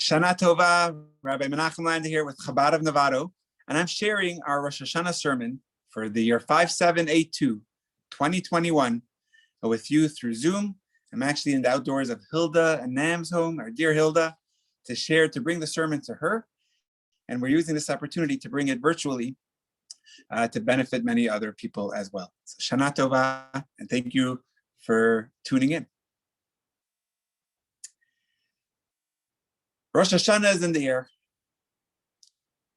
Shana Tova, Rabbi Menachem Landa here with Chabad of Novato, and I'm sharing our Rosh Hashanah sermon for the year 5782, 2021, with you through Zoom. I'm actually in the outdoors of Hilda and Nam's home, our dear Hilda, to bring the sermon to her. And we're using this opportunity to bring it virtually to benefit many other people as well. So Shana Tova, and thank you for tuning in. Rosh Hashanah is in the air,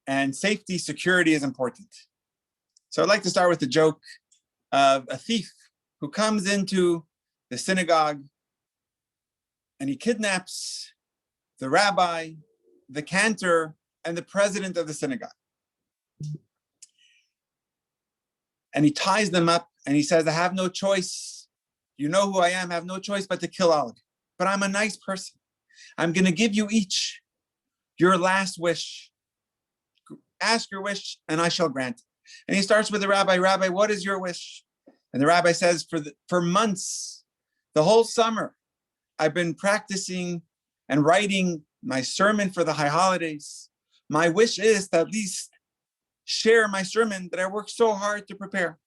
and safety, security is important. So I'd like to start with the joke of a thief who comes into the synagogue and he kidnaps the rabbi, the cantor, and the president of the synagogue. And he ties them up and he says, I have no choice. You know who I am, I have no choice but to kill all of you. But I'm a nice person. I'm going to give you each your last wish. Ask your wish and I shall grant it. And he starts with the rabbi. Rabbi, what is your wish? And the rabbi says, for months, the whole summer, I've been practicing and writing my sermon for the high holidays. My wish is to at least share my sermon that I worked so hard to prepare.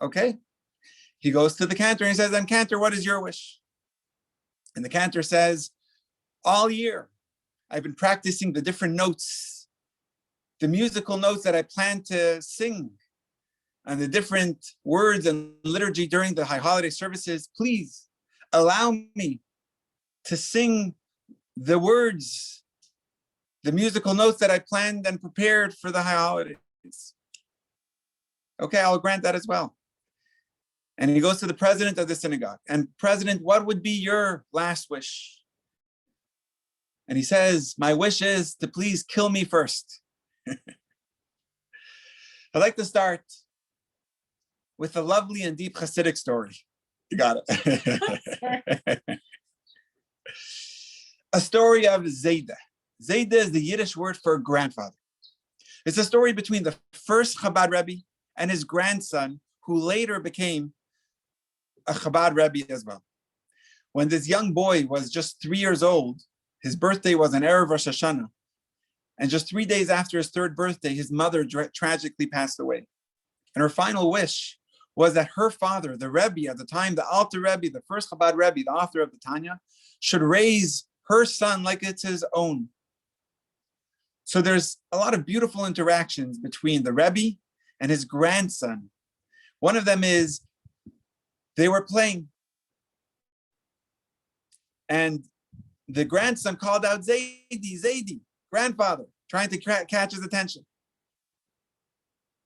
Okay. He goes to the cantor and he says, then cantor, what is your wish? And the cantor says, all year, I've been practicing the different notes, the musical notes that I plan to sing, and the different words and liturgy during the high holiday services. Please allow me to sing the words, the musical notes that I planned and prepared for the high holidays. Okay, I'll grant that as well. And he goes to the president of the synagogue. And president, what would be your last wish? And he says, my wish is to please kill me first. I'd like to start with a lovely and deep Hasidic story. You got it. A story of Zayda. Zayda is the Yiddish word for grandfather. It's a story between the first Chabad Rabbi and his grandson, who later became a Chabad Rabbi as well. When this young boy was just 3 years old, his birthday was an Erev Rosh Hashanah, and just 3 days after his third birthday, his mother tragically passed away. And her final wish was that her father, the Rebbe at the time, the Alter Rebbe, the first Chabad Rebbe, the author of the Tanya, should raise her son like it's his own. So there's a lot of beautiful interactions between the Rebbe and his grandson. One of them is they were playing, and the grandson called out, Zaidi, grandfather, trying to catch his attention.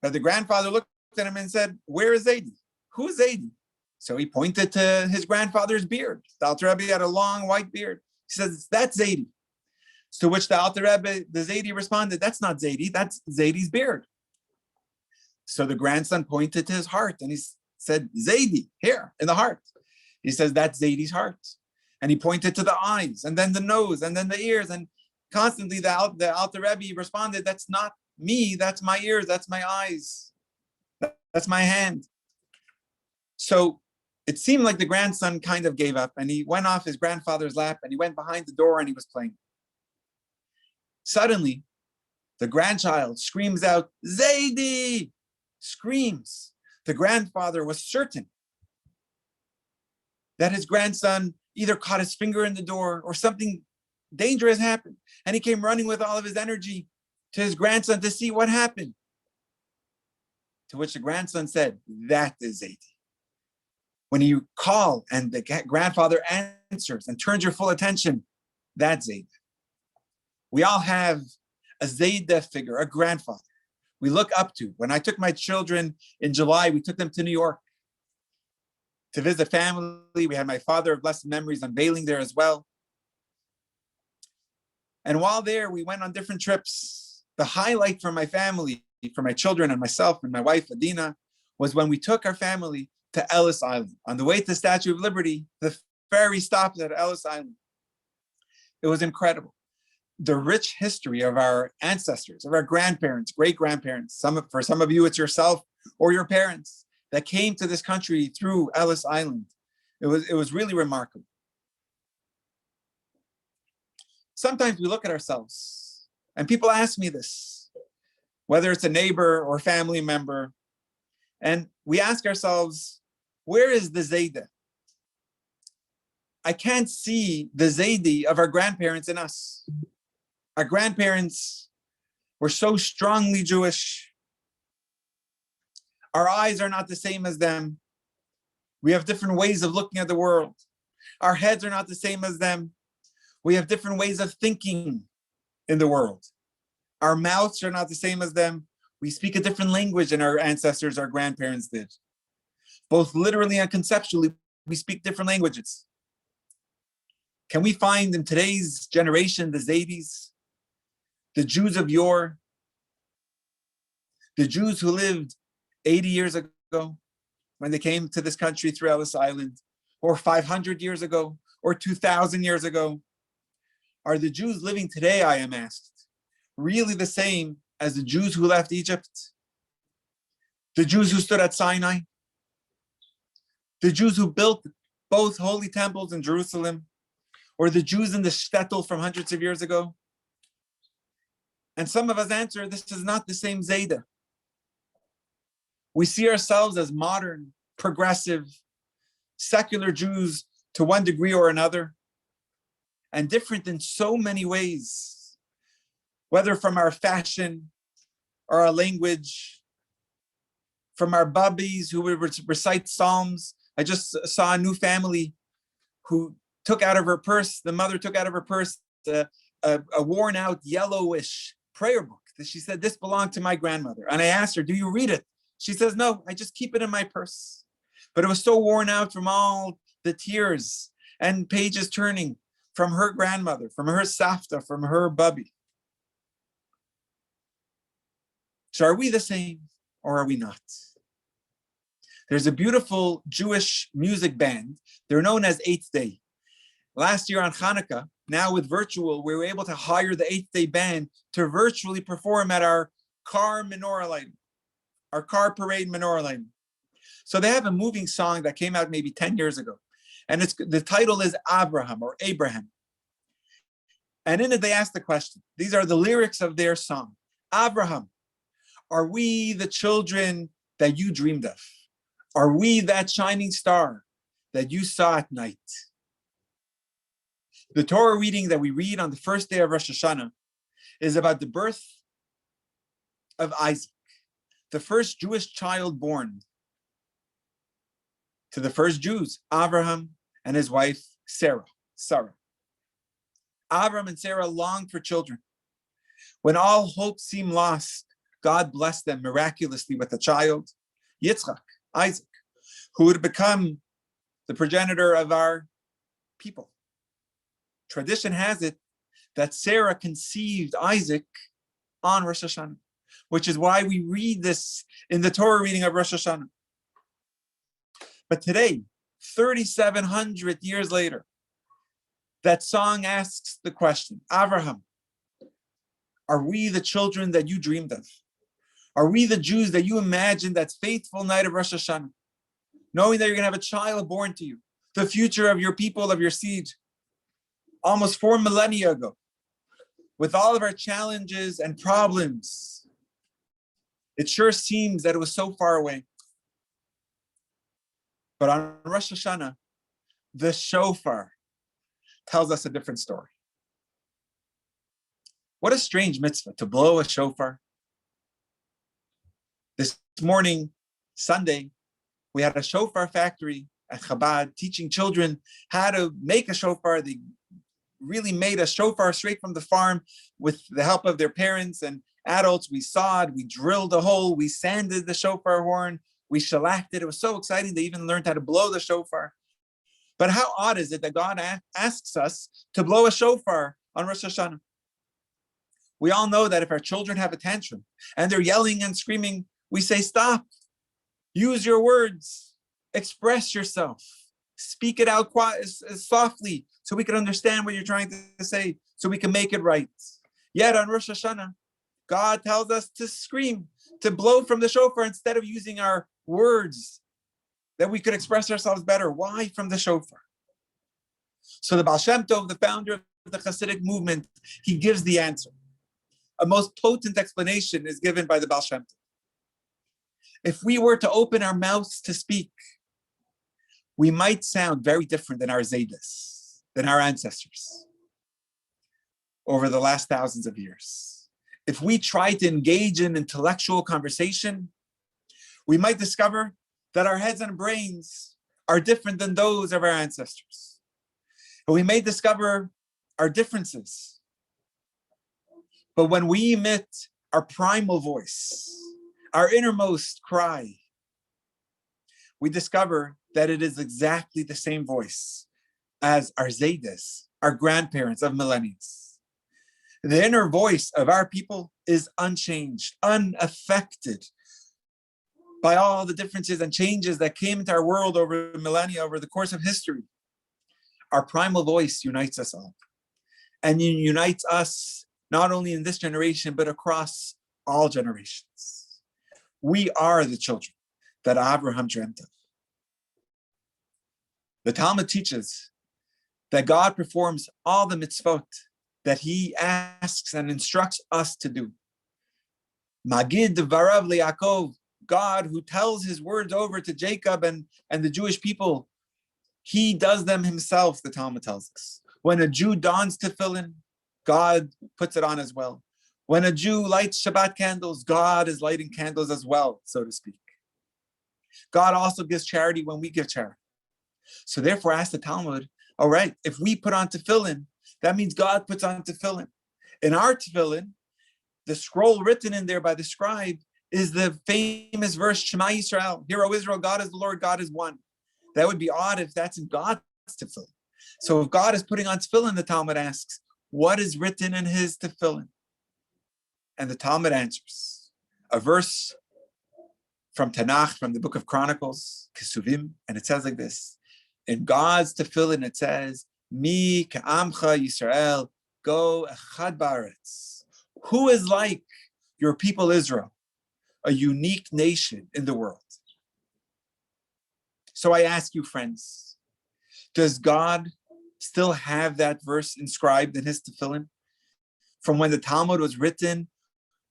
But the grandfather looked at him and said, where is Zaidi? Who is Zaidi? So he pointed to his grandfather's beard. The Alter Rebbe had a long white beard. He says, that's Zaidi. To which the Alter Rebbe, the Zaidi, responded, that's not Zaidi, that's Zaidi's beard. So the grandson pointed to his heart and he said, Zaidi, here, in the heart. He says, that's Zaidi's heart. And he pointed to the eyes, and then the nose, and then the ears, and constantly the Alter Rebbe responded, that's not me, that's my ears, that's my eyes, that's my hand. So it seemed like the grandson kind of gave up, and he went off his grandfather's lap, and he went behind the door, and he was playing. Suddenly, the grandchild screams out, Zaidi! Screams. The grandfather was certain that his grandson either caught his finger in the door or something dangerous happened. And he came running with all of his energy to his grandson to see what happened. To which the grandson said, that is Zaidi. When you call and the grandfather answers and turns your full attention, that's Zaidi. We all have a Zaida figure, a grandfather we look up to. When I took my children in July, we took them to New York to visit family. We had my father of blessed memories unveiling there as well. And while there, we went on different trips. The highlight for my family, for my children and myself and my wife, Adina, was when we took our family to Ellis Island. On the way to the Statue of Liberty, the ferry stopped at Ellis Island. It was incredible. The rich history of our ancestors, of our grandparents, great-grandparents. For some of you, it's yourself or your parents that came to this country through Ellis Island. It was really remarkable. Sometimes we look at ourselves, and people ask me this, whether it's a neighbor or family member, and we ask ourselves, where is the Zayda? I can't see the Zaydi of our grandparents in us. Our grandparents were so strongly Jewish. Our eyes are not the same as them. We have different ways of looking at the world. Our heads are not the same as them. We have different ways of thinking in the world. Our mouths are not the same as them. We speak a different language than our ancestors, our grandparents did. Both literally and conceptually, we speak different languages. Can we find in today's generation, the Zaydis, the Jews of yore, the Jews who lived 80 years ago when they came to this country through Ellis Island, or 500 years ago, or 2,000 years ago? Are the Jews living today, I am asked, really the same as the Jews who left Egypt? The Jews who stood at Sinai? The Jews who built both holy temples in Jerusalem? Or the Jews in the shtetl from hundreds of years ago? And some of us answer, this is not the same Zayda. We see ourselves as modern, progressive, secular Jews to one degree or another, and different in so many ways, whether from our fashion or our language, from our babis who would recite psalms. I just saw a new family who took out of her purse, the mother took out of her purse a worn out yellowish prayer book. She said, this belonged to my grandmother. And I asked her, do you read it? She says, no, I just keep it in my purse. But it was so worn out from all the tears and pages turning from her grandmother, from her savta, from her bubby. So are we the same or are we not? There's a beautiful Jewish music band. They're known as Eighth Day. Last year on Hanukkah, now with virtual, we were able to hire the Eighth Day band to virtually perform at our car menorah lighting, our car parade menorah lighting. So they have a moving song that came out maybe 10 years ago. And the title is Abraham or Abraham. And in it, they ask the question. These are the lyrics of their song. Abraham, are we the children that you dreamed of? Are we that shining star that you saw at night? The Torah reading that we read on the first day of Rosh Hashanah is about the birth of Isaac, the first Jewish child born to the first Jews, Abraham and his wife, Sarah. Abraham and Sarah longed for children. When all hope seemed lost, God blessed them miraculously with a child, Yitzchak, Isaac, who would become the progenitor of our people. Tradition has it that Sarah conceived Isaac on Rosh Hashanah, which is why we read this in the Torah reading of Rosh Hashanah. But today, 3,700 years later, that song asks the question, Abraham, are we the children that you dreamed of? Are we the Jews that you imagined that faithful night of Rosh Hashanah, knowing that you're going to have a child born to you, the future of your people, of your seed, almost 4 millennia ago, with all of our challenges and problems? It sure seems that it was so far away. But on Rosh Hashanah, the shofar tells us a different story. What a strange mitzvah to blow a shofar. This morning, Sunday, we had a shofar factory at Chabad teaching children how to make a shofar. They really made a shofar straight from the farm with the help of their parents and adults. We sawed, we drilled a hole, we sanded the shofar horn, we shellacked it. It was so exciting. They even learned how to blow the shofar. But how odd is it that God asks us to blow a shofar on Rosh Hashanah? We all know that if our children have a tantrum and they're yelling and screaming, we say, stop, use your words, express yourself, speak it out softly so we can understand what you're trying to say, so we can make it right. Yet on Rosh Hashanah, God tells us to scream, to blow from the shofar instead of using our words, that we could express ourselves better. Why from the shofar? So the Baal Shem Tov, the founder of the Hasidic movement, he gives the answer. A most potent explanation is given by the Baal Shem Tov. If we were to open our mouths to speak, we might sound very different than our Zaydas, than our ancestors over the last thousands of years. If we try to engage in intellectual conversation, we might discover that our heads and brains are different than those of our ancestors. And we may discover our differences. But when we emit our primal voice, our innermost cry, we discover that it is exactly the same voice as our Zaydas, our grandparents of millennials. The inner voice of our people is unchanged, unaffected by all the differences and changes that came into our world over millennia, over the course of history. Our primal voice unites us all, and unites us not only in this generation, but across all generations. We are the children that Abraham dreamt of. The Talmud teaches that God performs all the mitzvot that he asks and instructs us to do. Magid varav liYaakov, God who tells his words over to Jacob and the Jewish people, he does them himself, the Talmud tells us. When a Jew dons tefillin, God puts it on as well. When a Jew lights Shabbat candles, God is lighting candles as well, so to speak. God also gives charity when we give charity. So therefore, ask the Talmud, all right, if we put on tefillin, that means God puts on tefillin. In our tefillin, the scroll written in there by the scribe is the famous verse, Shema Yisrael, Hear, O Israel, God is the Lord, God is one. That would be odd if that's in God's tefillin. So if God is putting on tefillin, the Talmud asks, what is written in his tefillin? And the Talmud answers, a verse from Tanakh, from the book of Chronicles, Kesuvim, and it says like this, in God's tefillin it says, Mi ka'amcha Yisrael, go echad ba'aretz. Who is like your people Israel, a unique nation in the world? So I ask you, friends, does God still have that verse inscribed in his tefillin from when the Talmud was written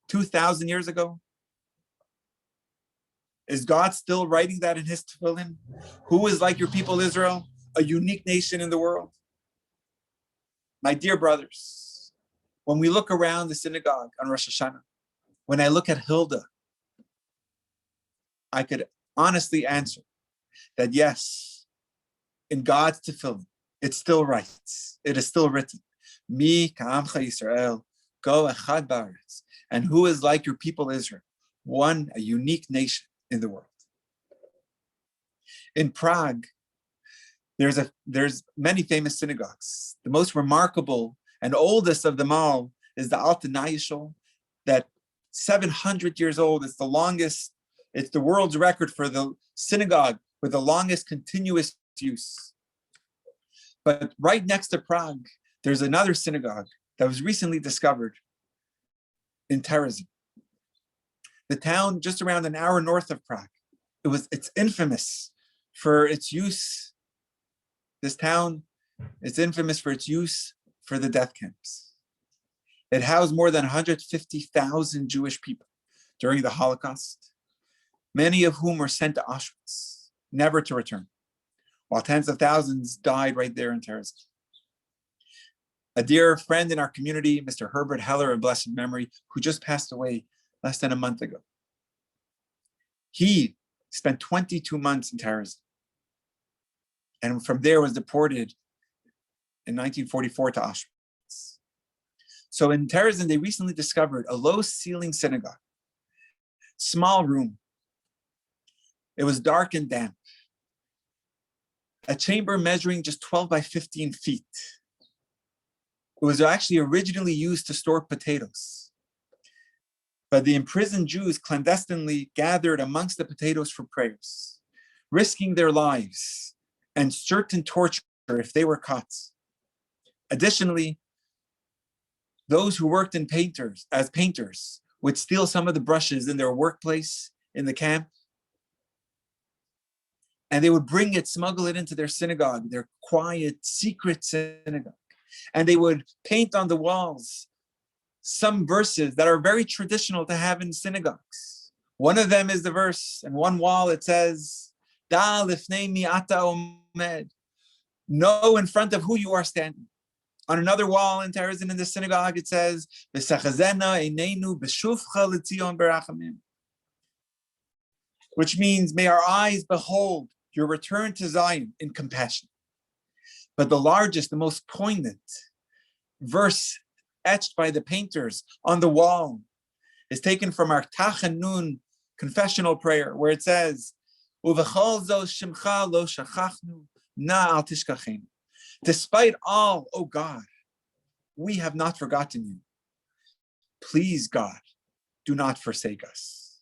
2,000 years ago? Is God still writing that in his tefillin? Who is like your people Israel, a unique nation in the world? My dear brothers, when we look around the synagogue on Rosh Hashanah, when I look at Hilda, I could honestly answer that yes, in God's tefillin, it still writes, it is still written, Mi ka'amcha Yisrael, go echad ba'aretz. And who is like your people Israel, one, a unique nation in the world. In Prague, there's many famous synagogues. The most remarkable and oldest of them all is the Alta Nayishol, that 700 years old. It's the longest, it's the world's record for the synagogue with the longest continuous use. But right next to Prague, there's another synagogue that was recently discovered in Terezin, the town just around an hour north of Prague. It's infamous for its use. This town is infamous for its use for the death camps. It housed more than 150,000 Jewish people during the Holocaust, many of whom were sent to Auschwitz, never to return, while tens of thousands died right there in Terezin. A dear friend in our community, Mr. Herbert Heller of blessed memory, who just passed away less than a month ago. He spent 22 months in Terezin, and from there was deported in 1944 to Auschwitz. So in Terezin, they recently discovered a low-ceiling synagogue, small room. It was dark and damp. A chamber measuring just 12 by 15 feet. It was actually originally used to store potatoes. But the imprisoned Jews clandestinely gathered amongst the potatoes for prayers, risking their lives and certain torture if they were caught. Additionally, those who worked as painters would steal some of the brushes in their workplace in the camp, and they would smuggle it into their synagogue, their quiet, secret synagogue. And they would paint on the walls some verses that are very traditional to have in synagogues. One of them is the verse, and one wall it says, Da lifnei mi ata omed. Know in front of who you are standing. On another wall in Terezin in the synagogue, it says, V'sachazena einenu b'shufcha l'tzion berachamim. Which means, may our eyes behold your return to Zion in compassion. But the largest, the most poignant verse etched by the painters on the wall is taken from our Tachanun confessional prayer, where it says, Uvechol zo shimcha lo shachachnu na al tishkachenu. Despite all, O God, we have not forgotten you. Please, God, do not forsake us.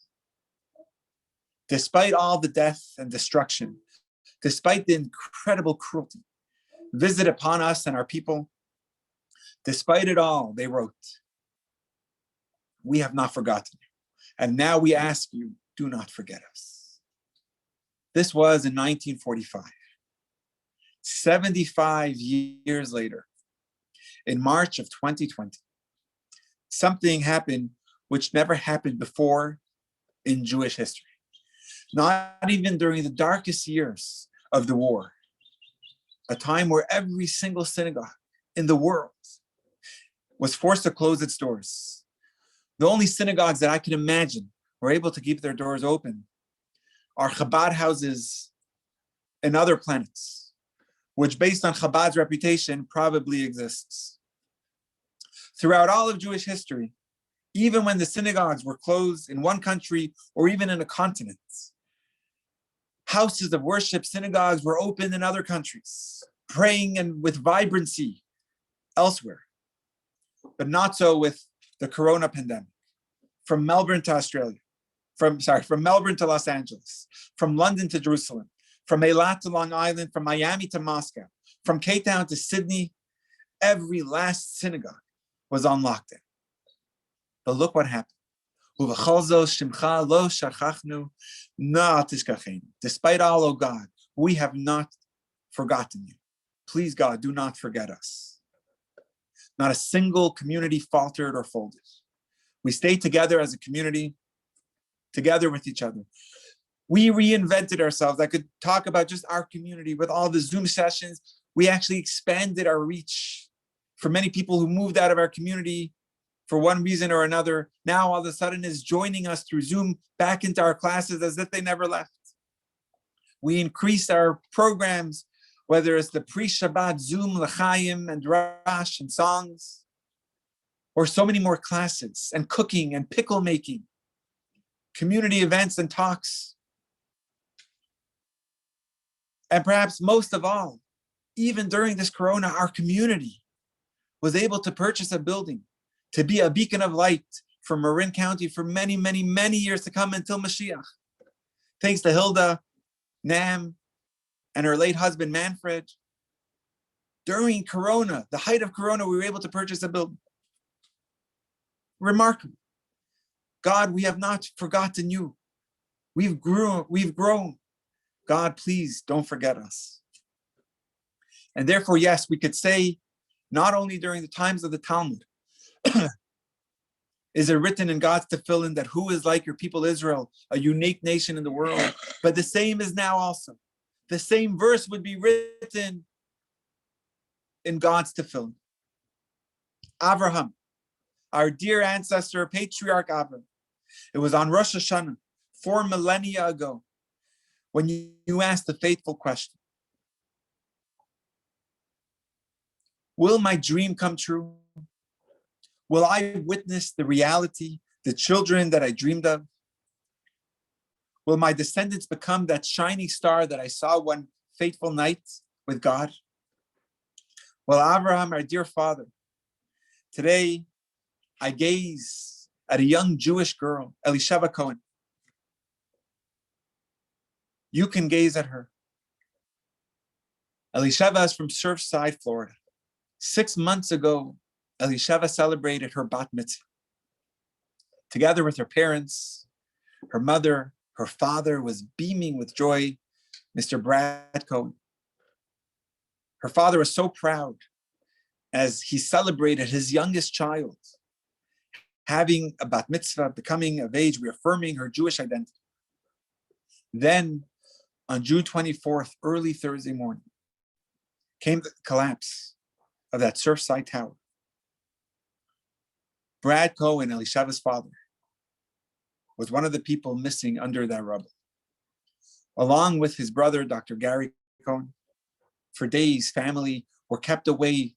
Despite all the death and destruction, despite the incredible cruelty visited upon us and our people, despite it all, they wrote, we have not forgotten you. And now we ask you, do not forget us. This was in 1945. 75 years later, in March of 2020, something happened which never happened before in Jewish history. Not even during the darkest years of the war, a time where every single synagogue in the world was forced to close its doors. The only synagogues that I can imagine were able to keep their doors open are Chabad houses in other planets, which based on Chabad's reputation probably exists. Throughout all of Jewish history, even when the synagogues were closed in one country or even in a continent, houses of worship, synagogues were open in other countries, praying and with vibrancy elsewhere, but not so with the corona pandemic. From Melbourne to Australia, from Melbourne to Los Angeles, from London to Jerusalem, from Eilat to Long Island, from Miami to Moscow, from Cape Town to Sydney, every last synagogue was on lockdown. But look what happened. Despite all, O God, we have not forgotten you. Please, God, do not forget us. Not a single community faltered or folded. We stayed together as a community, together with each other. We reinvented ourselves. I could talk about just our community with all the Zoom sessions. We actually expanded our reach for many people who moved out of our community for one reason or another. Now all of a sudden is joining us through Zoom back into our classes as if they never left. We increased our programs, whether it's the pre-Shabbat Zoom, L'chaim, and Rosh, and songs, or so many more classes, and cooking, and pickle making, community events and talks. And perhaps most of all, even during this corona, our community was able to purchase a building to be a beacon of light for Marin County for many, many, many years to come until Mashiach. Thanks to Hilda, Nam, and her late husband, Manfred. During corona, the height of corona, we were able to purchase a building. Remarkable. God, we have not forgotten you. We've grown. God, please don't forget us. And therefore, yes, we could say, not only during the times of the Talmud, is it written in God's tefillin that who is like your people Israel, a unique nation in the world, but the same is now also. The same verse would be written in God's tefillin. Avraham, our dear ancestor, patriarch Avraham, it was on Rosh Hashanah 4 millennia ago when you asked the faithful question, will my dream come true? Will I witness the reality, the children that I dreamed of? Will my descendants become that shining star that I saw one fateful night with God? Well, Abraham, our dear father, today I gaze at a young Jewish girl, Elisheva Cohen. You can gaze at her. Elisheva is from Surfside, Florida. 6 months ago, Elisheva celebrated her bat mitzvah. Together with her parents, her mother, her father was beaming with joy, Mr. Brad Cohen. Her father was so proud as he celebrated his youngest child having a bat mitzvah, becoming of age, reaffirming her Jewish identity. Then on June 24th, early Thursday morning, came the collapse of that Surfside Tower. Brad Cohen, Elishava's father, was one of the people missing under that rubble. Along with his brother, Dr. Gary Cohen, for days, family were kept away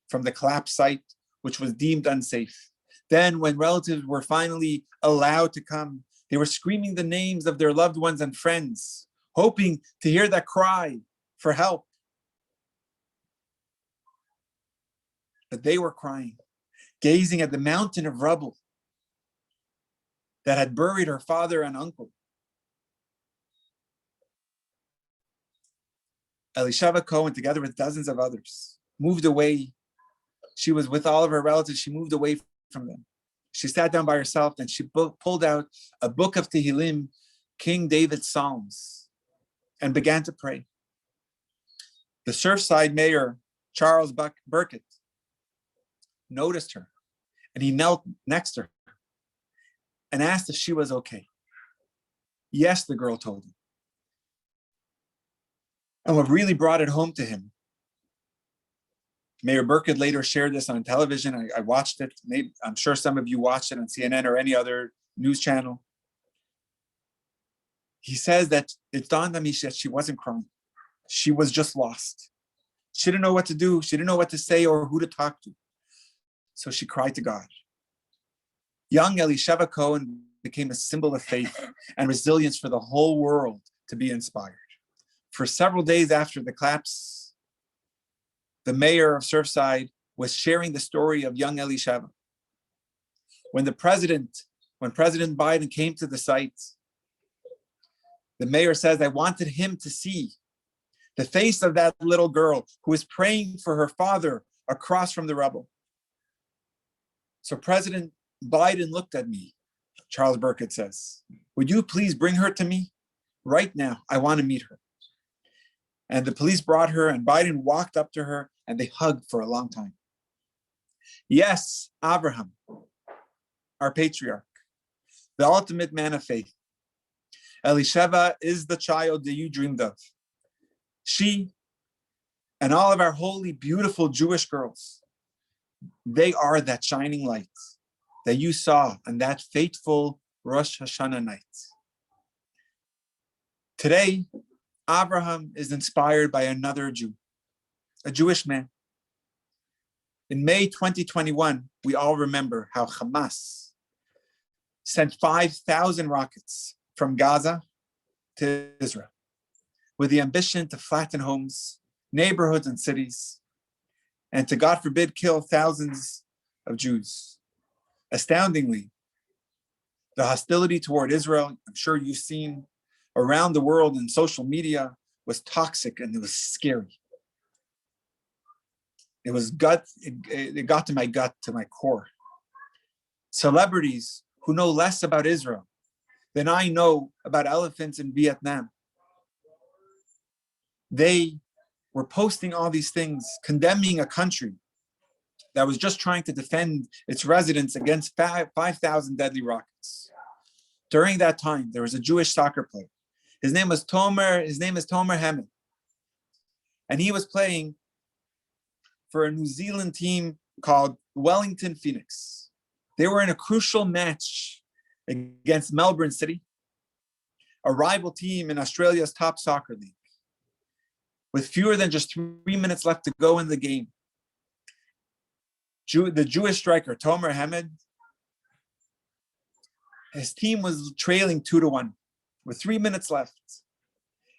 from the collapse site, which was deemed unsafe. Then, when relatives were finally allowed to come, they were screaming the names of their loved ones and friends, hoping to hear that cry for help. But they were crying, gazing at the mountain of rubble that had buried her father and uncle. Elishava Cohen, together with dozens of others, moved away. She was with all of her relatives. She moved away from them. She sat down by herself and she pulled out a book of Tehillim, King David's Psalms, and began to pray. The Surfside mayor, Charles Burkett, noticed her, and he knelt next to her and asked if she was okay. Yes, the girl told him. And what really brought it home to him, Mayor Burkett later shared this on television. I watched it. Maybe, I'm sure some of you watched it on CNN or any other news channel. He says that it dawned on me that she wasn't crying. She was just lost. She didn't know what to do. She didn't know what to say or who to talk to. So she cried to God. Young Elishava Cohen became a symbol of faith and resilience for the whole world to be inspired. For several days after the collapse, the mayor of Surfside was sharing the story of young Elishava. When President Biden came to the site, the mayor says, I wanted him to see the face of that little girl who was praying for her father across from the rubble. So President Biden looked at me, Charles Burkett says, would you please bring her to me right now? I want to meet her. And the police brought her, and Biden walked up to her, and they hugged for a long time. Yes, Abraham, our patriarch, the ultimate man of faith. Elishava is the child that you dreamed of. She and all of our holy, beautiful Jewish girls, they are that shining light that you saw on that fateful Rosh Hashanah night. Today, Abraham is inspired by another Jew, a Jewish man. In May 2021, we all remember how Hamas sent 5,000 rockets from Gaza to Israel with the ambition to flatten homes, neighborhoods, and cities, and to, God forbid, kill thousands of Jews. Astoundingly, the hostility toward Israel, I'm sure you've seen around the world in social media, was toxic and it was scary. It was it got to my gut, to my core. Celebrities who know less about Israel than I know about elephants in Vietnam, they were posting all these things, condemning a country that was just trying to defend its residents against 5,000 deadly rockets. During that time, there was a Jewish soccer player. His name is Tomer Hamed. And he was playing for a New Zealand team called Wellington Phoenix. They were in a crucial match against Melbourne City, a rival team in Australia's top soccer league. With fewer than just 3 minutes left to go in the game, the Jewish striker, Tomer Hamed, his team was trailing 2-1 with 3 minutes left.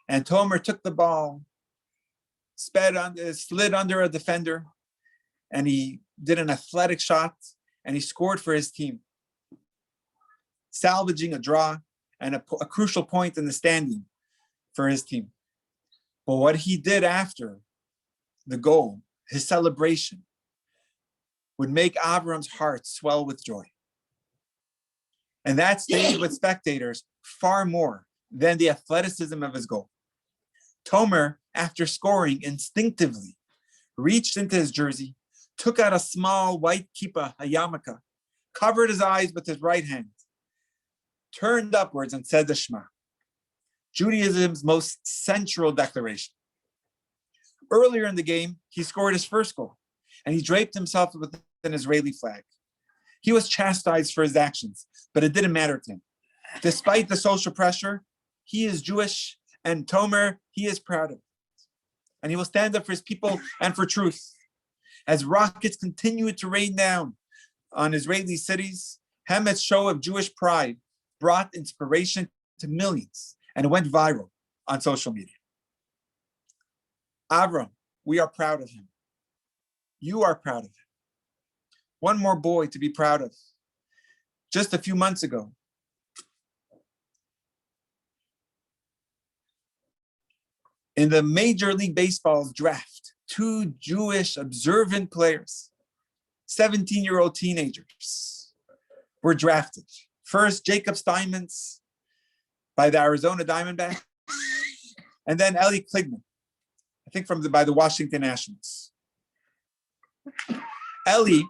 And Tomer took the ball, slid under a defender, and he did an athletic shot, and he scored for his team, salvaging a draw and a crucial point in the standing for his team. But what he did after the goal, his celebration, would make Avram's heart swell with joy. And that stayed with spectators far more than the athleticism of his goal. Tomer, after scoring, instinctively reached into his jersey, took out a small white kippah, a yarmulke, covered his eyes with his right hand, turned upwards and said the Shema, Judaism's most central declaration. Earlier in the game, he scored his first goal, and he draped himself with an Israeli flag. He was chastised for his actions, but it didn't matter to him. Despite the social pressure, he is Jewish, and Tomer, he is proud of it. And he will stand up for his people and for truth. As rockets continue to rain down on Israeli cities, Hamet's show of Jewish pride brought inspiration to millions, and it went viral on social media. Avram, we are proud of him. You are proud of him. One more boy to be proud of. Just a few months ago, in the Major League Baseball's draft, 2 Jewish observant players, 17-year-old teenagers, were drafted. First, Jacob Steinmetz by the Arizona Diamondbacks, and then Eli Kligman, I think by the Washington Nationals. Eli,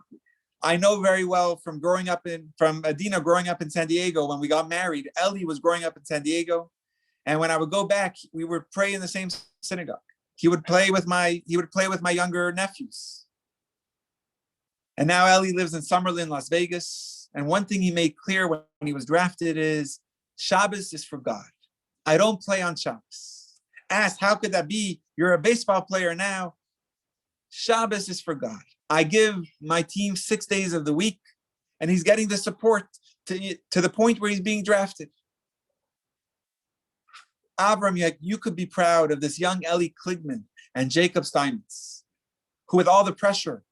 I know very well from Adina growing up in San Diego. When we got married, Eli was growing up in San Diego. And when I would go back, we would pray in the same synagogue. He would play with my younger nephews. And now Eli lives in Summerlin, Las Vegas. And one thing he made clear when he was drafted is Shabbos is for God. I don't play on Shabbos. Asked, how could that be? You're a baseball player now. Shabbos is for God. I give my team 6 days of the week, and he's getting the support to the point where he's being drafted. Avram, you could be proud of this young Eli Kligman and Jacob Steinmetz, who with all the pressure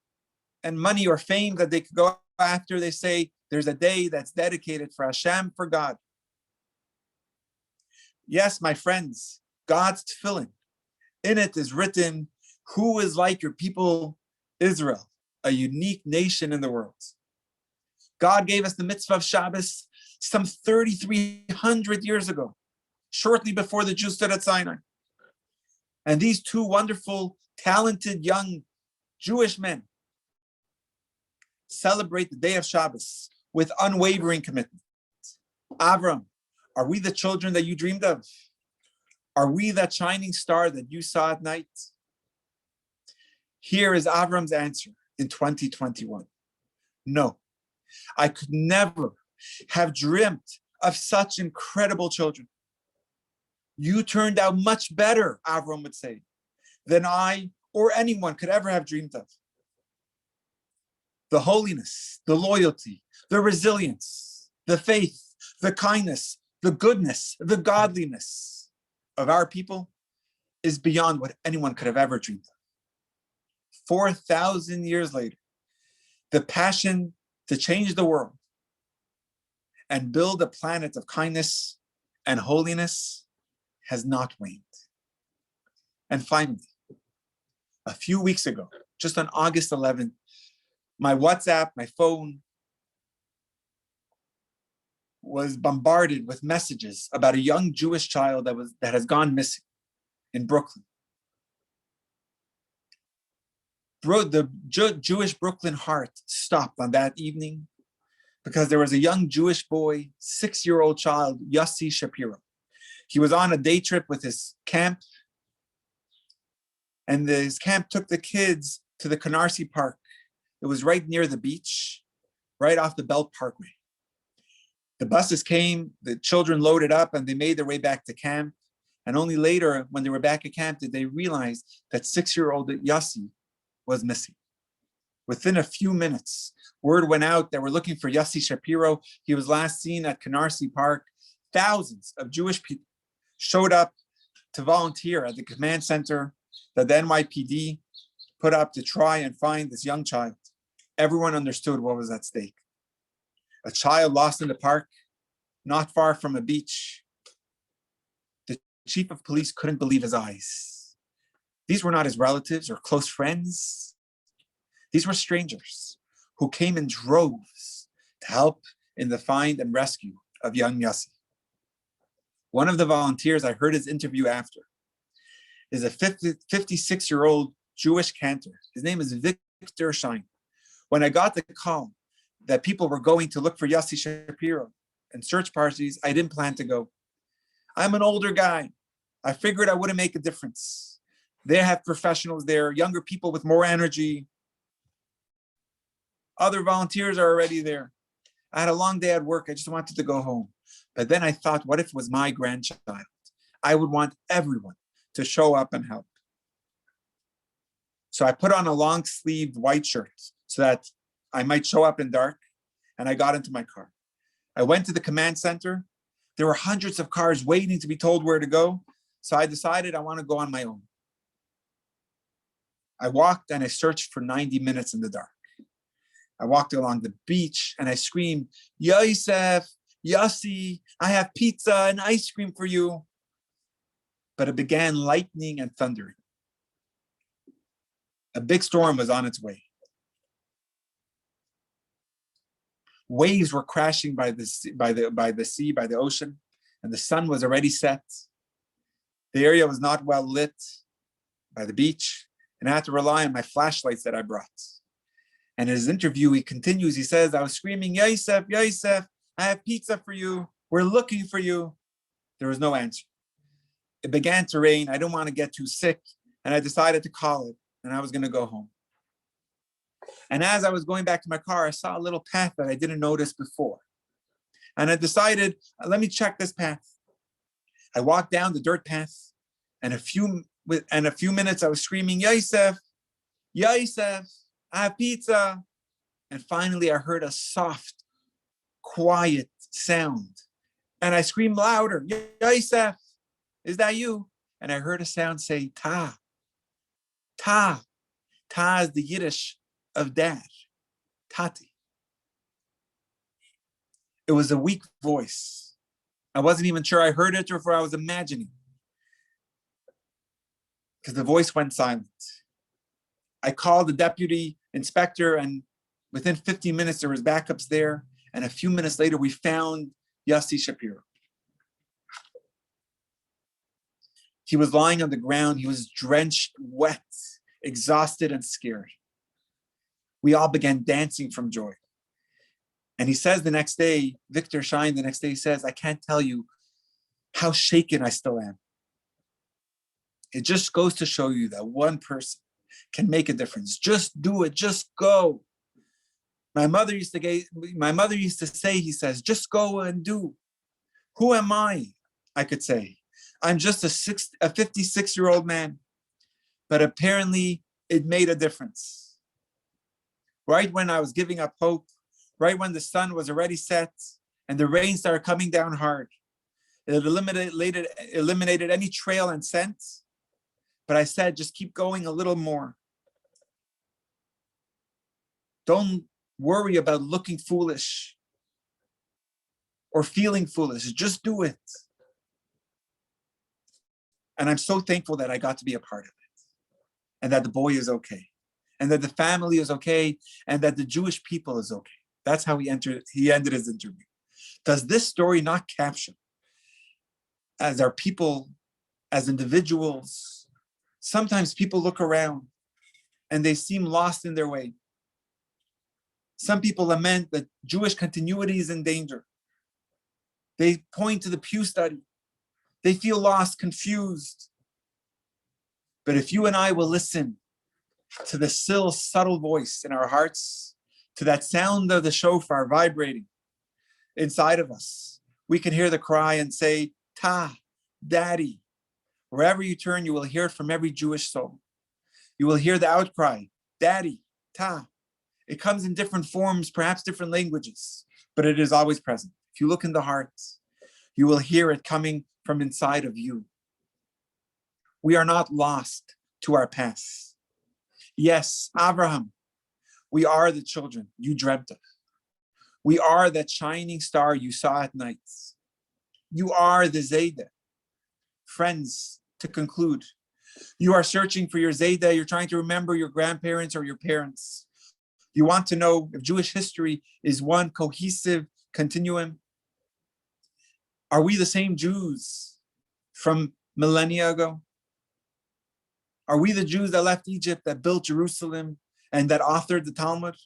and money or fame that they could go after, they say there's a day that's dedicated for Hashem, for God. Yes, my friends, God's tefillin. In it is written, who is like your people, Israel, a unique nation in the world. God gave us the mitzvah of Shabbos some 3,300 years ago, shortly before the Jews stood at Sinai. And these 2 wonderful, talented young Jewish men celebrate the day of Shabbos with unwavering commitment. Avram, are we the children that you dreamed of? Are we that shining star that you saw at night? Here is Avram's answer in 2021. No, I could never have dreamt of such incredible children. You turned out much better, Avram would say, than I or anyone could ever have dreamed of. The holiness, the loyalty, the resilience, the faith, the kindness, the goodness, the godliness of our people is beyond what anyone could have ever dreamed of. 4,000 years later, the passion to change the world and build a planet of kindness and holiness has not waned. And finally, a few weeks ago, just on August 11th, my WhatsApp, my phone was bombarded with messages about a young Jewish child that has gone missing in Brooklyn. The Jewish Brooklyn heart stopped on that evening because there was a young Jewish boy, 6-year-old child, Yossi Shapiro. He was on a day trip with his camp, and his camp took the kids to the Canarsie Park. It was right near the beach, right off the Belt Parkway. The buses came, the children loaded up, and they made their way back to camp. And only later, when they were back at camp, did they realize that 6-year-old Yossi was missing. Within a few minutes, word went out that we're looking for Yossi Shapiro. He was last seen at Canarsie Park. Thousands of Jewish people showed up to volunteer at the command center that the NYPD put up to try and find this young child. Everyone understood what was at stake. A child lost in the park, not far from a beach. The chief of police couldn't believe his eyes. These were not his relatives or close friends. These were strangers who came in droves to help in the find and rescue of young Yossi. One of the volunteers, I heard his interview after, is a 56-year-old Jewish cantor. His name is Victor Victor Schein. When I got the call that people were going to look for Yossi Shapiro and search parties, I didn't plan to go. I'm an older guy. I figured I wouldn't make a difference. They have professionals there, younger people with more energy. Other volunteers are already there. I had a long day at work. I just wanted to go home. But then I thought, what if it was my grandchild? I would want everyone to show up and help. So I put on a long-sleeved white shirt so that I might show up in dark, and I got into my car. I went to the command center. There were hundreds of cars waiting to be told where to go, so I decided I want to go on my own. I walked and I searched for 90 minutes in the dark. I walked along the beach and I screamed, Yosef, Yossi, I have pizza and ice cream for you. But it began lightning and thundering. A big storm was on its way. Waves were crashing by the sea, by the ocean, and the sun was already set. The area was not well lit by the beach, and I had to rely on my flashlights that I brought. And in his interview, he continues, he says, I was screaming, Yosef, Yosef, I have pizza for you. We're looking for you. There was no answer. It began to rain. I didn't want to get too sick, and I decided to call it, and I was going to go home. And as I was going back to my car, I saw a little path that I didn't notice before. And I decided, let me check this path. I walked down the dirt path, and a few minutes I was screaming, Yosef, Yosef, I have pizza. And finally I heard a soft, quiet sound. And I screamed louder, Yosef, is that you? And I heard a sound say, Ta. Ta. Ta is the Yiddish of dad, Tati. It was a weak voice. I wasn't even sure I heard it or if I was imagining, because the voice went silent. I called the deputy inspector, and within 15 minutes there was backups there, and a few minutes later we found Yossi Shapiro. He was lying on the ground. He was drenched, wet, exhausted, and scared. We all began dancing from joy. And he says the next day, Victor Schein, the next day, he says, I can't tell you how shaken I still am. It just goes to show you that one person can make a difference. Just do it, just go. My mother used to say, he says, just go and do. Who am I could say. I'm just a 56-year-old man. But apparently it made a difference. Right when I was giving up hope, right when the sun was already set and the rain started coming down hard, it eliminated any trail and scent. But I said, just keep going a little more. Don't worry about looking foolish or feeling foolish. Just do it. And I'm so thankful that I got to be a part of it, and that the boy is okay, and that the family is okay, and that the Jewish people is okay. That's how he ended his interview. Does this story not capture, as our people, as individuals, sometimes people look around and they seem lost in their way. Some people lament that Jewish continuity is in danger. They point to the Pew study. They feel lost, confused. But if you and I will listen to the still, subtle voice in our hearts, to that sound of the shofar vibrating inside of us, we can hear the cry and say, Ta, Daddy. Wherever you turn, you will hear it from every Jewish soul. You will hear the outcry, Daddy, Ta. It comes in different forms, perhaps different languages, but it is always present. If you look in the heart, you will hear it coming from inside of you. We are not lost to our past. Yes, Abraham, we are the children you dreamt of. We are that shining star you saw at night. You are the Zayda. Friends, to conclude, you are searching for your Zayda. You're trying to remember your grandparents or your parents. You want to know if Jewish history is one cohesive continuum. Are we the same Jews from millennia ago? Are we the Jews that left Egypt, that built Jerusalem and that authored the Talmud?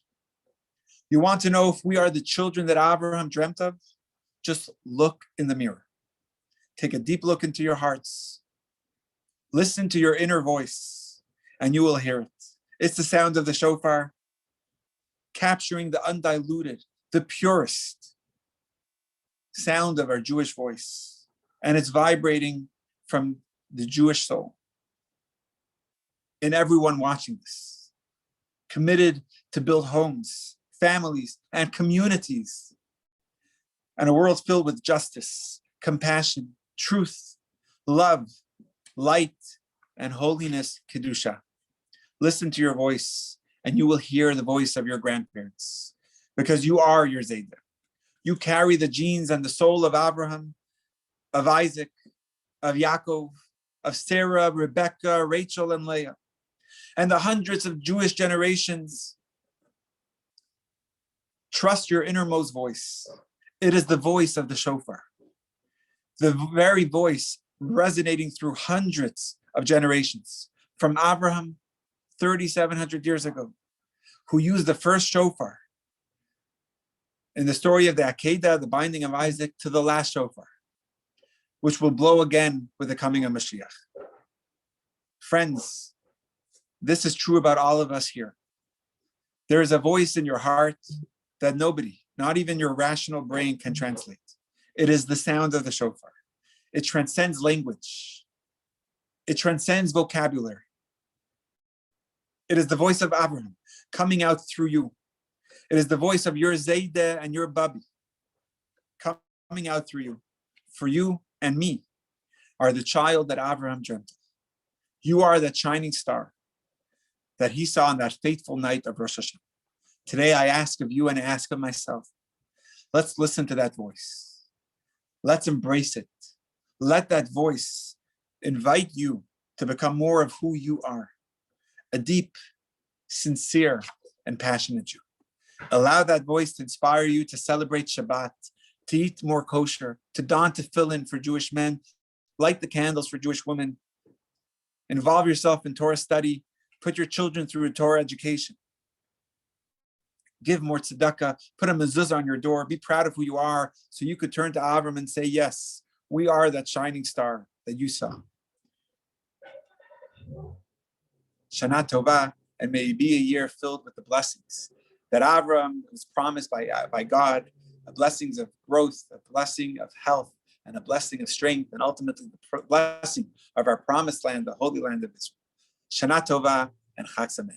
You want to know if we are the children that Abraham dreamt of? Just look in the mirror. Take a deep look into your hearts. Listen to your inner voice, and you will hear it. It's the sound of the shofar, capturing the undiluted, the purest sound of our Jewish voice. And it's vibrating from the Jewish soul in everyone watching this, committed to build homes, families, and communities, and a world filled with justice, compassion, truth, love, light, and holiness, Kedusha. Listen to your voice, and you will hear the voice of your grandparents, because you are your Zayda. You carry the genes and the soul of Abraham, of Isaac, of Yaakov, of Sarah, Rebecca, Rachel, and Leah, and the hundreds of Jewish generations. Trust your innermost voice. It is the voice of the shofar, the very voice resonating through hundreds of generations, from Abraham 3,700 years ago, who used the first shofar in the story of the Akedah, the binding of Isaac, to the last shofar, which will blow again with the coming of Mashiach. Friends, this is true about all of us here. There is a voice in your heart that nobody, not even your rational brain, can translate. It is the sound of the shofar. It transcends language. It transcends vocabulary. It is the voice of Abraham coming out through you. It is the voice of your Zayda and your Babi coming out through you. For you and me are the child that Abraham dreamt of. You are that shining star that he saw on that fateful night of Rosh Hashanah. Today I ask of you and I ask of myself, let's listen to that voice. Let's embrace it. Let that voice invite you to become more of who you are, a deep, sincere, and passionate Jew. Allow that voice to inspire you to celebrate Shabbat, to eat more kosher, to don tefillin for Jewish men, light the candles for Jewish women. Involve yourself in Torah study. Put your children through a Torah education. Give more tzedakah. Put a mezuzah on your door. Be proud of who you are, so you could turn to Avram and say, yes, we are that shining star that you saw. Shana Tova, and may it be a year filled with the blessings that Avram was promised by God, the blessings of growth, a blessing of health, and a blessing of strength, and ultimately the blessing of our promised land, the Holy Land of Israel. Shana Tova and Chag Sameach.